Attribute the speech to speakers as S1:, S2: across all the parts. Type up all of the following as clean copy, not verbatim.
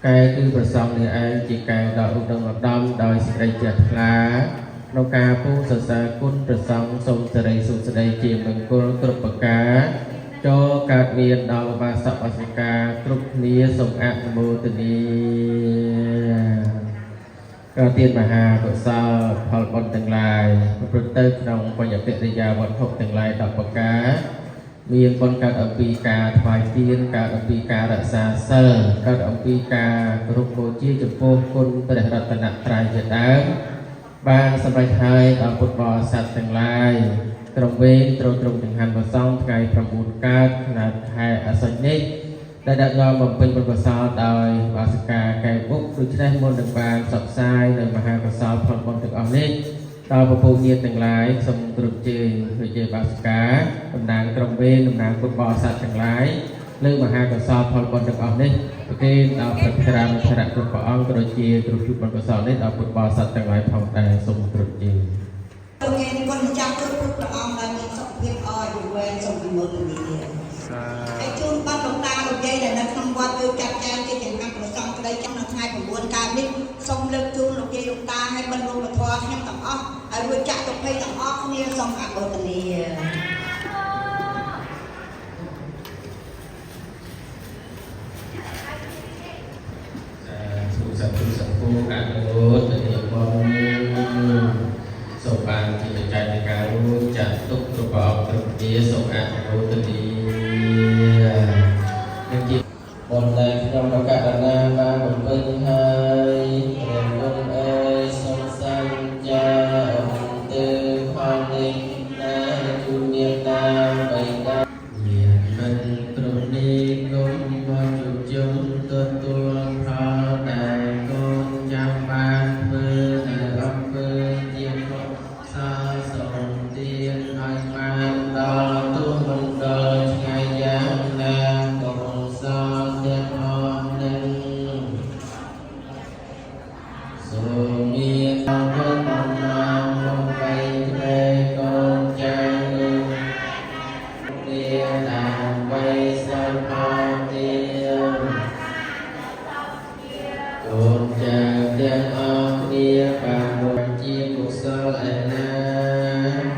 S1: កែគឺប្រសងនេះឯងជាកែដ៏ឧត្តមឧត្តមដោយសេចក្តីជ្រះថ្លាក្នុងការពូសរសើរគុណប្រសងសូមសិរីសុខស្តីជាមង្គលគ្រប់ប្រការចូលកើតមានដល់ឧបាសកឧបាសិកាគ្រប់គ្នាសូមអនុមោទនាក៏ទានមហាកុសលផលបុណ្យទាំងឡាយប្រព្រឹត្តទៅក្នុងបញ្ញកិរិយាវត្ថុទាំងឡាយ10ប្រការមានបុណ្យកើតអំពីការថ្វាយទានកើតអំពីការរក្សាសិលកើតអំពីការគោរពបូជាចំពោះគុណព្រះរតនត្រ័យជាដើមបានសម្រេចហើយដល់ពុទ្ធបរិស័ទទាំងឡាយក្រុមវេនត្រូវត្រង់ចង្ហាន់ប្រសងថ្ងៃ9កើតឆ្នាំខែអស្សុជនេះដែលដាក់នាំបំពេញបុណ្យកុសលដោយវាសិកាកែបុកដូច្នេះមុននឹងបានផ្សព្វផ្សាយនៅមហាកុសលផលបុណ្យទាំងអស់នេះដល់ពពុះញាតិទាំងឡាយសូមគ្រប់ជើងដូចជាវាសិកាតំណាងក្រុមវេនតំណាងពុទ្ធបរិស័ទទាំងឡាយលើមហាកុសលផលបុណ្យទាំងអស់នេះប្រគេនដល់ព្រះធរណធរៈគ្រប់ព្រះអង្គក៏ដូចជាគ្រប់ជួបបុណ្យកុសលនេះដល់ពុទ្ធបរិស័ទទាំងឡាយផងដែរសូមគ្រប់ជើង
S2: គេគុណចាស់គ្រប់ព្រះអង្គដែលមានសុខភាពល្អយូរវែងសូមអនុមោទនាហើយជូនបាត់លោកតាលោកយាយដែលនៅក្នុងវត្តគឺចាត់ចែងជាចំណាំប្រសងក្តីចំនៅថ្ងៃ9កើតនេះសូមលើកជូនលោកយាយលោកតាឲ្យបិណ្ឌលោកធម៌ខ្ញុំទាំងអស់ឲ្យរួចចាក់ទុក្ខភ័យទាំងអស់គ្នាសូមអនុមោទនា
S1: សុខសពអនុមោទនាបងសូមបានជាបច្ច័យនៃការរួចចាក់ទុក្ខរបស់គ្រប់គ្នាសូមអនុមោទនានឹងជាបុណ្យដែលខ្ញុំប្រកាសណាបានបំពេញហើយព្រះគុណអើយសូមសញ្ចាអង្គទើផលនេះណាជូនញាតិតាបៃតាញាតិមិនគ្រប់នេះគុំមកជួបជុំទទួលផលដែលកូនចាំបានធ្វើនៅអំពើជាមកសាសូមទានឲ្យបានដល់ទុំដល់ថ្ងៃយ៉ាងណាកុសលទាំងអស់នឹងសូមមានអង្គបំណងបំបីព្រែកូនចៅទានដើម្បីសិលផលទានកូនចៅទាំងអស់គ្នាបានរួចជាកុសលឯណា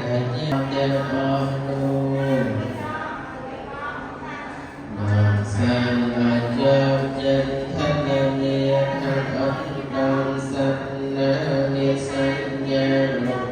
S1: ដែលជាទាំងអស់នោះនាំសានឲ្យជាប់ចិត្តថានានាខាងអត់ដល់សត្វណាមានសញ្ញាលោក